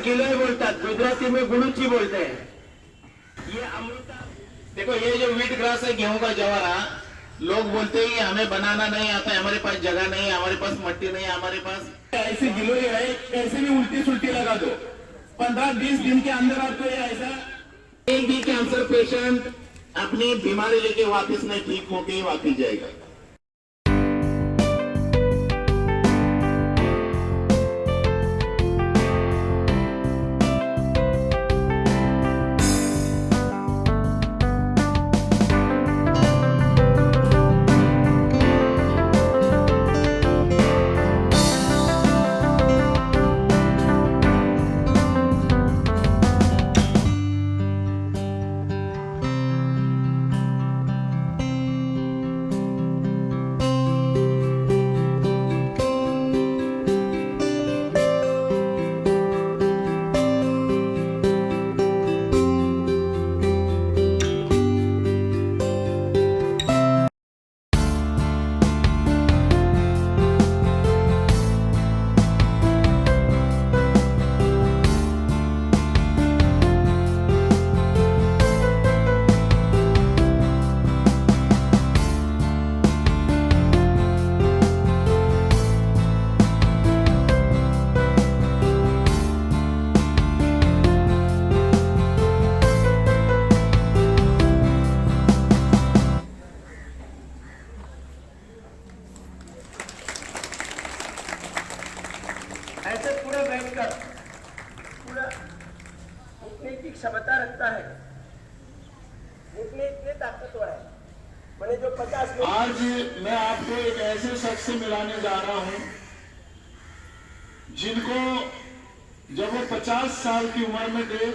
गिलोय बोलतात, गुजराती में गुड़ुची बोलते हैं। ये अमृता, देखो ये जो व्हीट ग्रास है, गेहूं का जवारा, लोग बोलते हैं हमें बनाना नहीं आता है, हमारे पास जगह नहीं है, हमारे पास मट्टी नहीं है, हमारे पास ऐसे गिलोय है, कैसे भी उल्टी सुल्टी लगा दो, 15-20 दिन के अंदर आपको ये ऐसा एक भी कैंसर पेशेंट अपनी बीमारी लेके वापिस नहीं ठीक होके वापिस जाएगा। ऐसे पूरे बैठकर पूरा उठने की क्षमता रखता है, उठने इतने ताकतवर है। मैंने जो 50 मिनट आज मैं आपको एक ऐसे शख्स से मिलाने जा रहा हूं जिनको जब वो 50 साल की उम्र में थे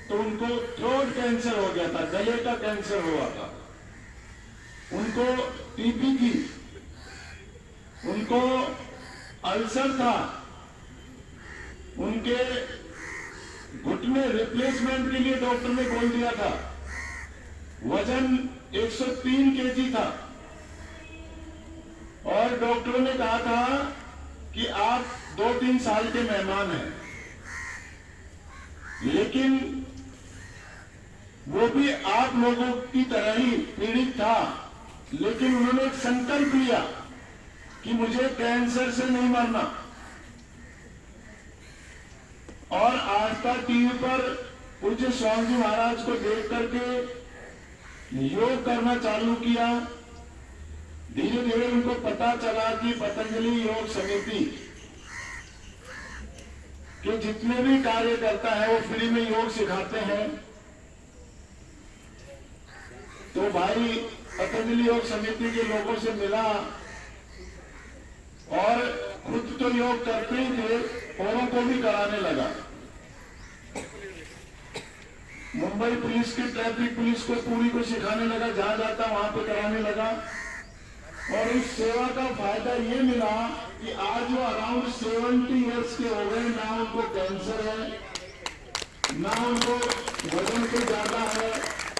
तो उनको थ्रोट कैंसर हो गया था, गले का कैंसर हुआ था, उनको टीबी थी, उनको अल्सर था, उनके घुटने रिप्लेसमेंट के लिए डॉक्टर ने बोल दिया था, वजन 103 केजी था और डॉक्टरों ने कहा था कि आप 2-3 साल के मेहमान हैं। लेकिन वो भी आप लोगों की तरह ही पीड़ित था, लेकिन उन्होंने एक संकल्प लिया कि मुझे कैंसर से नहीं मरना। और आज तक टीवी पर पूज्य स्वामी जी महाराज को देख करके योग करना चालू किया। धीरे धीरे उनको पता चला कि पतंजलि योग समिति के जितने भी कार्य करता है वो फ्री में योग सिखाते हैं। तो भाई पतंजलि योग समिति के लोगों से मिला और खुद तो योग करते ही थे, औरों को भी कराने लगा। मुंबई पुलिस की ट्रैफिक पुलिस को पूरी को सिखाने लगा, जहां जाता वहां पे कराने लगा। और इस सेवा का फायदा ये मिला कि आज वो अराउंड 70 इयर्स के हो गए, ना उनको कैंसर है, ना उनको वजन से ज्यादा है,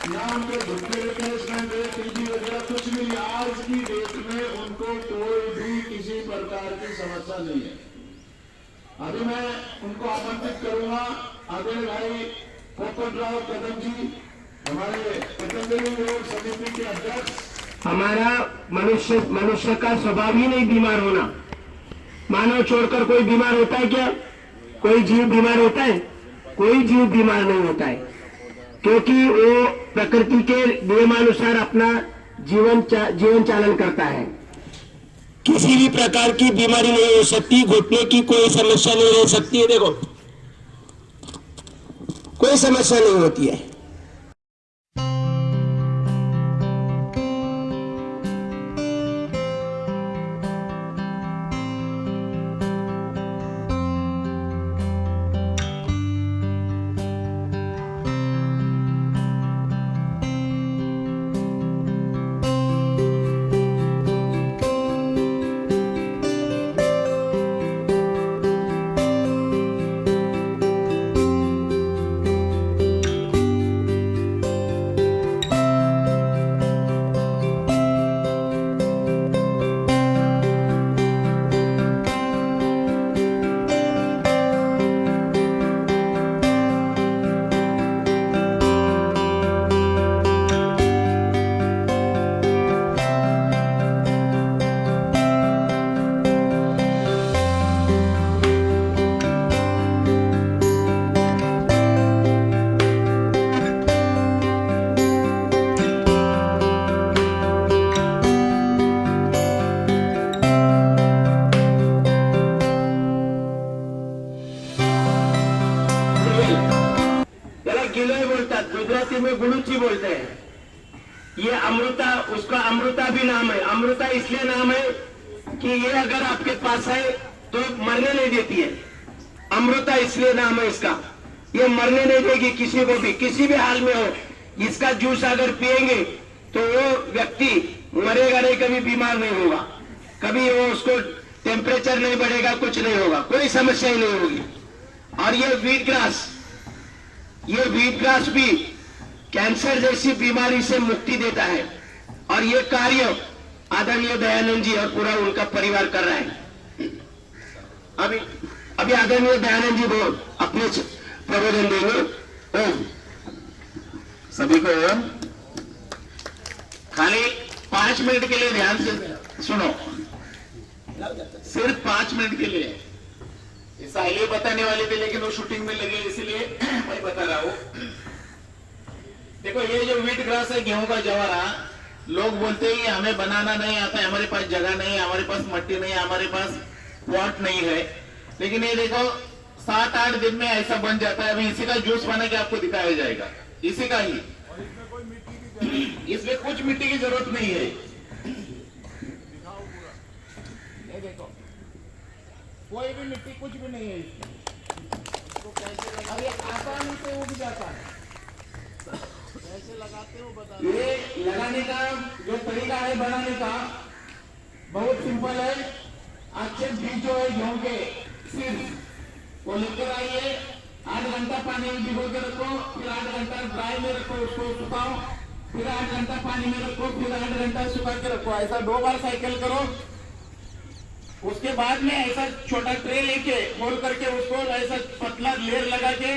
ना उनको घुटने रिप्लेसमेंट है, टीबी वगैरह कुछ नहीं। आज की डेट में उनको कोई भी किसी प्रकार की समस्या नहीं है। अभी मैं उनको आमंत्रित करूंगा, आदरणीय भाई पोपटराव कदम जी, हमारे पतंजलि योग समिति के अध्यक्ष। हमारा मनुष्य का स्वभाव ही नहीं बीमार होना। मानव छोड़कर कोई बीमार होता है क्या? कोई जीव बीमार होता है? कोई जीव बीमार नहीं होता है, क्योंकि वो प्रकृति के नियमानुसार अपना जीवन चालन करता है। किसी भी प्रकार की बीमारी नहीं हो सकती, घुटने की कोई समस्या नहीं रह सकती है। देखो, कोई समस्या नहीं होती है। उसका अमृता भी नाम है। अमृता इसलिए नाम है कि ये अगर आपके पास है तो मरने नहीं देती है। अमृता इसलिए नाम है इसका, ये मरने नहीं देगी किसी को भी, किसी भी हाल में हो। इसका जूस अगर पिएंगे तो वो व्यक्ति मरेगा नहीं, कभी बीमार नहीं होगा, कभी वो उसको टेम्परेचर नहीं बढ़ेगा, कुछ नहीं होगा, कोई समस्या ही नहीं होगी। और ये व्हीट ग्रास भी कैंसर जैसी बीमारी से मुक्ति देता है। और ये कार्य आदरणीय दयानंद जी और पूरा उनका परिवार कर रहा है। अभी आदरणीय दयानंद जी वो अपने प्रबोधन देंगे। ओम सभी को ओम। खाली 5 मिनट के लिए ध्यान से सुनो, सिर्फ 5 मिनट के लिए। ऐसा इसलिए बताने वाले थे लेकिन वो शूटिंग में लगे, इसलिए मैं बता रहा हूं। देखो ये जो व्हीट ग्रास है, गेहूं का जवारा, लोग बोलते हैं हमें बनाना नहीं आता है, हमारे पास जगह नहीं है, हमारे पास मट्टी नहीं है, हमारे पास पॉट नहीं है। लेकिन ये देखो 7-8 दिन में ऐसा बन जाता है। अभी इसी का जूस बना के आपको दिखाया जाएगा, इसी का ही। इसमें कुछ मिट्टी की जरूरत नहीं है। ये देखो कोई भी मिट्टी कुछ भी नहीं है इसमें। अब ये आसानी से उग जाता है। कैसे लगाते हो बता। ये लगाने का जो तरीका है बनाने का बहुत सिंपल है। अच्छे बीज जो है गेहूं के सिर्फ वो लेकर आइए, 8 घंटा पानी में भिगो के रखो, फिर 8 घंटा ड्राई में रखो, उसको सुखाओ, फिर 8 घंटा पानी में रखो, फिर 8 घंटा सुखा के रखो। ऐसा 2 बार साइकिल करो। उसके बाद में ऐसा छोटा ट्रे लेके खोल करके उसको ऐसा पतला लेयर लगा के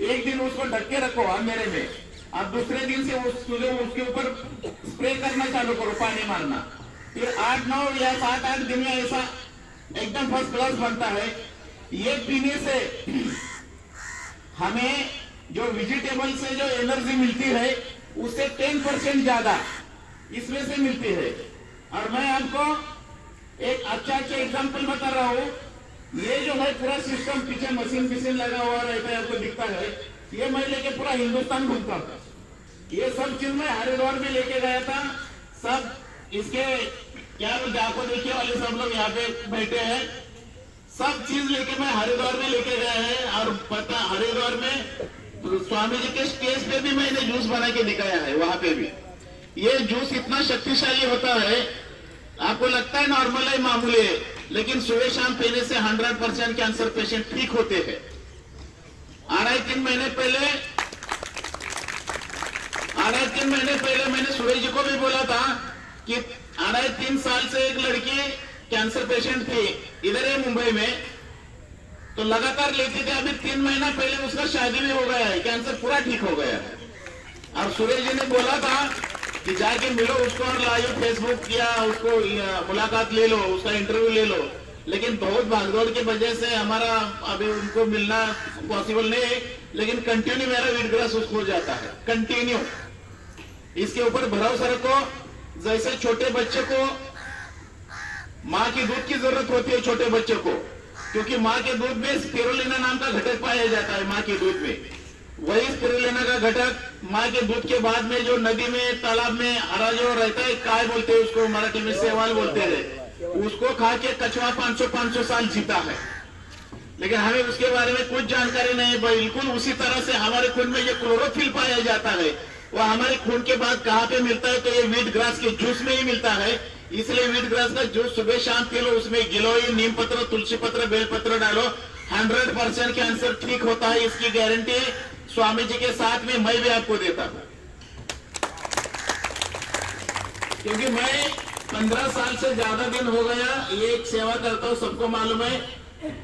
एक दिन उसको ढक के रखो अंधेरे में। अब दूसरे दिन से उसके ऊपर स्प्रे करना चालू करो, पानी मारना। फिर 8-9 या 7-8 दिन में ऐसा एकदम फर्स्ट क्लास बनता है। ये पीने से हमें जो वेजिटेबल से जो एनर्जी मिलती है उससे 10% ज्यादा इसमें से मिलती है। और मैं आपको एक अच्छा एग्जांपल बता रहा हूँ। ये जो है पूरा सिस्टम पीछे मशीन लगा हुआ रहता है, आपको दिखता है। ये मैं लेके पूरा हिंदुस्तान घूमता था। ये सब चीज मैं हरिद्वार में लेके गया था। सब इसके क्या आपको देखिए वाले सब लोग यहाँ पे बैठे हैं, सब चीज लेके मैं हरिद्वार में लेके गया है। और पता हरिद्वार में स्वामी जी के स्टेज पे भी मैंने जूस बना के दिखाया है, वहां पे भी। ये जूस इतना शक्तिशाली होता है, आपको लगता है नॉर्मल है, मामूली है, लेकिन सुबह शाम पीने से 100% कैंसर पेशेंट ठीक होते हैं। 2.5-3 महीने पहले मैंने सूरज जी को भी बोला था कि 2.5-3 साल से एक लड़की कैंसर पेशेंट थी इधर है मुंबई में, तो लगातार लेती थी। अभी 3 महीना पहले उसका शादी भी हो गया है, कैंसर पूरा ठीक हो गया है। और सूरज जी ने बोला था कि जाके मिलो उसको और लाइव फेसबुक या उसको मुलाकात ले लो, उसका इंटरव्यू ले लो। लेकिन बहुत भागदौड़ की वजह से हमारा अभी उनको मिलना पॉसिबल नहीं है। लेकिन कंटिन्यू मेरा व्हीट ग्रास उसको हो जाता है, कंटिन्यू। इसके ऊपर भरोसा रखो। जैसे छोटे बच्चे को माँ की दूध की जरूरत होती है, छोटे बच्चे को, क्योंकि माँ के दूध में स्पिरुलिना नाम का घटक पाया जाता है। माँ के दूध में वही स्पिरुलिना का घटक माँ के दूध के बाद में जो नदी में तालाब में हरा जो रहता है, काय बोलते हैं उसको, मराठी में सेवाल बोलते हैं, उसको खा के कछुआ 500 साल जीता है। लेकिन हमें उसके बारे में कुछ जानकारी नहीं। बिल्कुल उसी तरह से हमारे खून में ये क्लोरोफिल पाया जाता है, वो हमारे खून के बाद कहाँ पे मिलता है, तो ये व्हीट ग्रास के जूस में ही मिलता है। इसलिए व्हीट ग्रास का जूस सुबह शाम पी लो। उसमें गिलोई, नीम पत्र, तुलसी पत्र, बेलपत्र डालो, 100% कैंसर ठीक होता है। इसकी गारंटी स्वामी जी के साथ में मैं भी आपको देता हूं, क्योंकि मैं 15 साल से ज्यादा दिन हो गया ये एक सेवा करता हूँ, सबको मालूम है।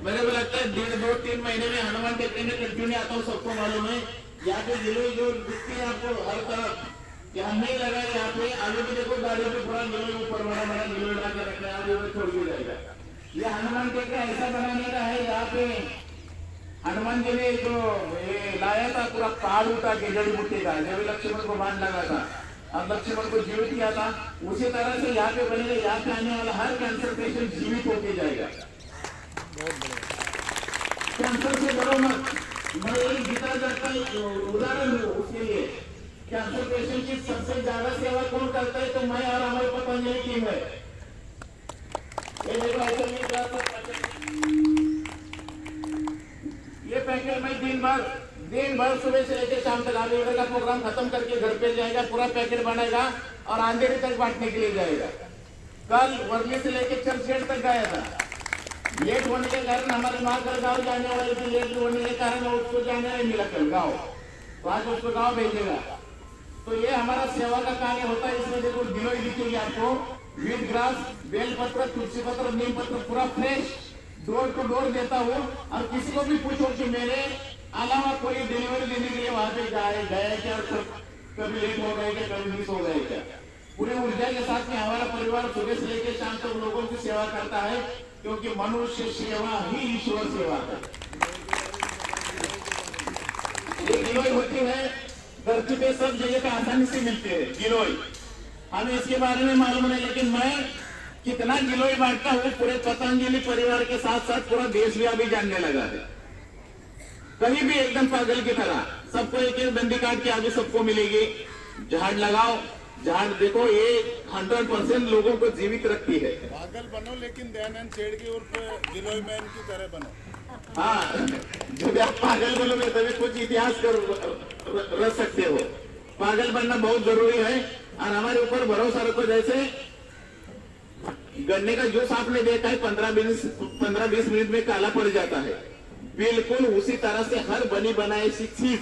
मेरे को लगता है 1.5-2-3 महीने में हनुमान टेकरी में कंटिन्यू आता हूँ, सबको मालूम है। यहाँ पे गिलोई जो दिखती है आपको हर तरफ, यहाँ नहीं लगा है। यहाँ पे आगे भी देखो गाड़ी पे पूरा गिलोई ऊपर बड़ा गिलोई लगा के रखा है, आगे में छोड़ दिया जाएगा। ये हनुमान टेकरा ऐसा बनाने का है, यहाँ पे हनुमान जी ने जो लाया था पूरा पहाड़ उठा के जड़ी बूटी का, जब लक्ष्मण को बांध लगा था और लक्ष्मण को जीवित किया था, उसी तरह से यहाँ पे बनेगा। यहाँ पे आने वाला हर कैंसर पेशेंट जीवित होके जाएगा। कैंसर से डरो मत। मैं एक गीता का उदाहरण हूँ उसके लिए। कैंसर पेशेंट की सबसे ज्यादा सेवा कौन करता है? तो मैं और हमारी पतंजलि टीम है। ये देखो ऐसे नहीं कर सकते। ये पैकेट मैं दिन भर सुबह से लेकर शाम तक आधे का प्रोग्राम खत्म करके घर पे जाएगा, पूरा पैकेट बनेगा और अंधेरे तक बांटने के लिए जाएगा। कल वर्ली से लेकर चर्चगेट तक गया था। लेट होने के कारण हमारे माँ घर गाँव जाने वाले थे, लेट होने के कारण उसको जाने नहीं मिला कल गाँव, तो आज उसको गाँव भेजेगा। तो ये हमारा सेवा का कार्य होता है। इसमें देखो गिलोय दिखेगी आपको, वीट ग्रास, बेलपत्र, तुलसी पत्र, नीम पत्र पूरा फ्रेश डोर टू डोर देता हूँ। और किसी को भी पूछो कि मेरे अलावा कोई डिलीवरी देने के लिए वहां पे गया क्या, कभी लेट हो गए क्या, कभी मिस हो गए क्या, पूरी ऊर्जा के साथ में हमारा परिवार सुबह से लेकर शाम तक लोगों की सेवा करता है, क्योंकि मनुष्य सेवा ही ईश्वर सेवा है। ये गिलोय होती है धरती पे सब जगह पे आसानी से मिलते हैं गिलोय। हमें इसके बारे में मालूम नहीं, लेकिन मैं कितना गिलोय बांटता हूँ पूरे पतंजलि परिवार के साथ साथ पूरा देश भी अभी जानने लगा है। कहीं भी एकदम पागल की तरह सबको एक एक डंडी काट के आगे सबको मिलेगी। झाड़ लगाओ, झाड़ देखो, ये 100% लोगों को जीवित रखती है। पागल बनो लेकिन दयानंद छेड़के उर्फ गिलोय मैन की तरह बनो। हाँ, जब आप पागल बनोगे तभी कुछ इतिहास कर रख सकते हो। पागल बनना बहुत जरूरी है और हमारे ऊपर भरोसा रखो। जैसे गन्ने का जूस आपने देखा है 15-20 मिनट में काला पड़ जाता है, बिल्कुल उसी तरह से हर बनी बनाई सी चीज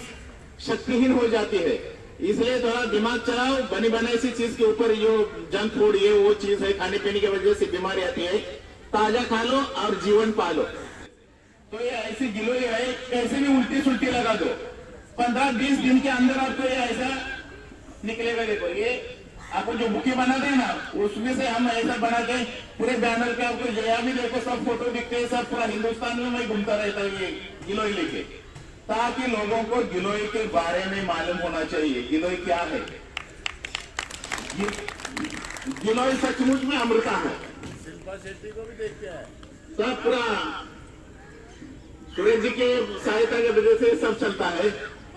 शक्तिहीन हो जाती है। इसलिए थोड़ा दिमाग चलाओ। बनी बनाई सी चीज के ऊपर जो जंक फूड ये वो चीज है, खाने पीने की वजह से बीमारी आती है। ताजा खा लो और जीवन पालो। तो ये ऐसी गिलोय है, कैसे भी उल्टी सुल्टी लगा दो, 15-20 दिन के अंदर आपको ये ऐसा निकलेगा। देखो ये आपको जो बुके बनाते हैं ना, उसमें से हम ऐसा बना के पूरे बैनर पे आपको जया भी देखो सब फोटो दिखते हैं, सब पूरा हिंदुस्तान में मैं घूमता रहता हूँ ये गिलोय लेके, ताकि लोगों को गिलोय के बारे में मालूम होना चाहिए गिलोय क्या है। गिलोय सचमुच में अमृता है। शिल्पा शेट्टी को भी देख के आए। सब पूरा सुरेश जी के सहायता की वजह से सब चलता है।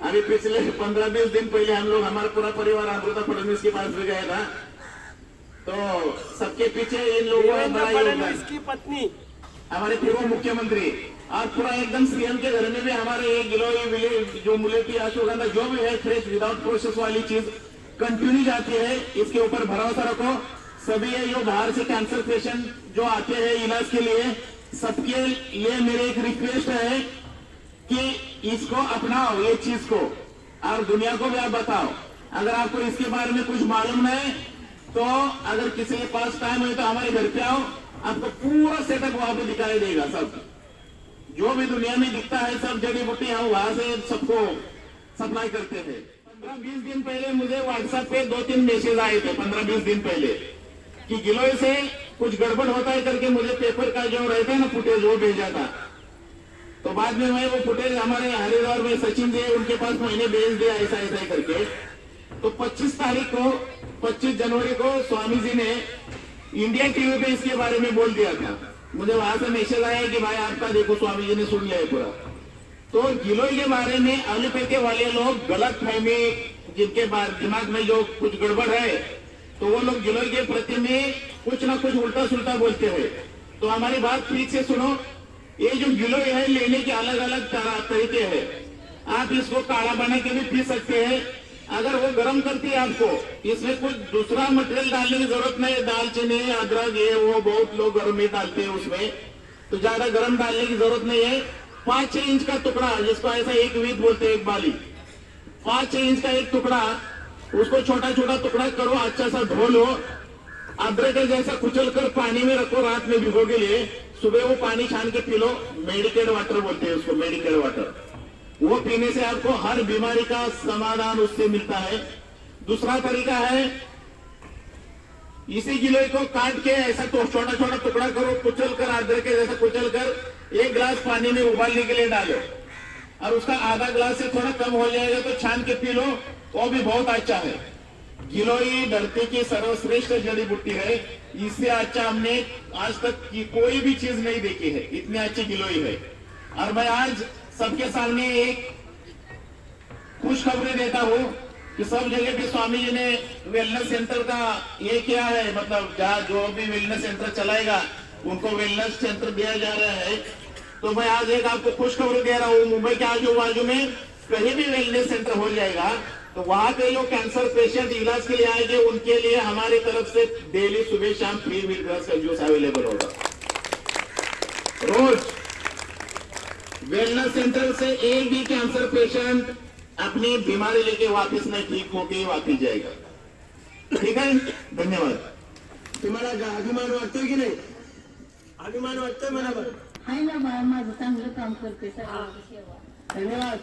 अभी पिछले 15-20 दिन पहले हम लोग, हमारा पूरा परिवार अमृता फडणवीस के पास भी गया था, तो सबके पीछे इन लोगों ने बड़ा योगदान। इसकी पत्नी हमारे पूर्व मुख्यमंत्री और पूरा एकदम सीएम के घर में भी हमारे एक गिलोय जो मुलेठी अश्वगंधा जो भी है फ्रेश विदाउट प्रोसेस वाली चीज कंटिन्यू जाती है। इसके ऊपर भरोसा रखो। सभी ये जो बाहर से कैंसर पेशेंट जो आते हैं इलाज के लिए, सबके लिए मेरी एक रिक्वेस्ट है कि इसको अपनाओ ये चीज को, और दुनिया को भी आप बताओ। अगर आपको इसके बारे में कुछ मालूम नहीं तो अगर किसी के पास टाइम है तो हमारे घर पे आओ, आपको पूरा सेटअप वहां पे दिखाई देगा। सब जो भी दुनिया में दिखता है सब जड़ी बूटी हम वहां से सबको सप्लाई करते थे। 15-20 दिन पहले मुझे व्हाट्सएप पे 2-3 मैसेज आए थे 15-20 दिन पहले कि गिलोय से कुछ गड़बड़ होता है करके मुझे पेपर का जो रहता है ना फुटेज वो भेजा था। तो बाद में मैं वो फुटेज हमारे हरिद्वार में सचिन जी उनके पास मैंने भेज दिया ऐसा ऐसा करके। तो 25 जनवरी को स्वामी जी ने इंडिया टीवी पे इसके बारे में बोल दिया था। मुझे वहां से मैसेज आया कि भाई आपका देखो स्वामी जी ने सुन लिया है पूरा। तो गिलोय के बारे में एलोपैथी वाले लोग गलत फहमी, जिनके दिमाग में जो कुछ गड़बड़ है, तो वो लोग गिलोय के प्रति में कुछ ना कुछ उल्टा सुल्टा बोलते हैं। तो हमारी बात ठीक से सुनो। ये जो गिलोय है लेने के अलग अलग तरीके हैं। आप इसको काढ़ा बना के भी पी सकते हैं। अगर वो गर्म करती है आपको, इसमें कुछ दूसरा मटेरियल डालने की जरूरत नहीं है। दालचीनी, अदरक, ये वो बहुत लोग गर्म में डालते हैं उसमें, तो ज्यादा गर्म डालने की जरूरत नहीं है। 5-6 इंच का टुकड़ा, जिसको ऐसा एक वीत बोलते हैं, एक बाली, 5-6 इंच का एक टुकड़ा, उसको छोटा छोटा टुकड़ा करो, अच्छा सा धो लो, अदरक जैसा कुचल कर पानी में रखो, रात में भिगो के लिए, सुबह वो पानी छान के पी लो। मेडिकेट वाटर बोलते हैं उसको, मेडिकेट वाटर। वो पीने से आपको हर बीमारी का समाधान उससे मिलता है। दूसरा तरीका है, इसी गिलोय को काट के ऐसा तो छोटा छोटा टुकड़ा करो, कुचल कर, अदरक के जैसा कुचल कर 1 गिलास पानी में उबालने के लिए डालो, और उसका आधा गिलास से थोड़ा कम हो जाएगा तो छान के पी लो, वो भी बहुत अच्छा है। गिलोय धरती की सर्वश्रेष्ठ जड़ी बूटी है। इससे अच्छा हमने आज तक की कोई भी चीज नहीं देखी है, इतनी अच्छी गिलोय है। और मैं आज सबके सामने एक खुशखबरी देता हूं कि सब जगह पे स्वामी जी ने वेलनेस सेंटर का ये किया है, मतलब जहाँ जो भी वेलनेस सेंटर चलाएगा उनको वेलनेस सेंटर दिया जा रहा है। तो मैं आज एक आपको खुशखबरी दे रहा हूँ, मुंबई के आजू बाजू में कहीं भी वेलनेस सेंटर हो जाएगा तो वहां पे जो कैंसर पेशेंट इलाज के लिए आएंगे उनके लिए हमारी तरफ से डेली सुबह शाम फ्री व्हीट ग्रास का जूस अवेलेबल होगा। रोज वेलनेस सेंटर से एक भी कैंसर पेशेंट अपनी बीमारी लेके वापस नहीं, ठीक होके वापस जाएगा। ठीक है, धन्यवाद। तुम्हाला अभिमान वाटतोय की नाही? अभिमान वाटतोय मनावर? आहे ना, माझं चांगलं काम करते सगळ्यांची सेवा. धन्यवाद.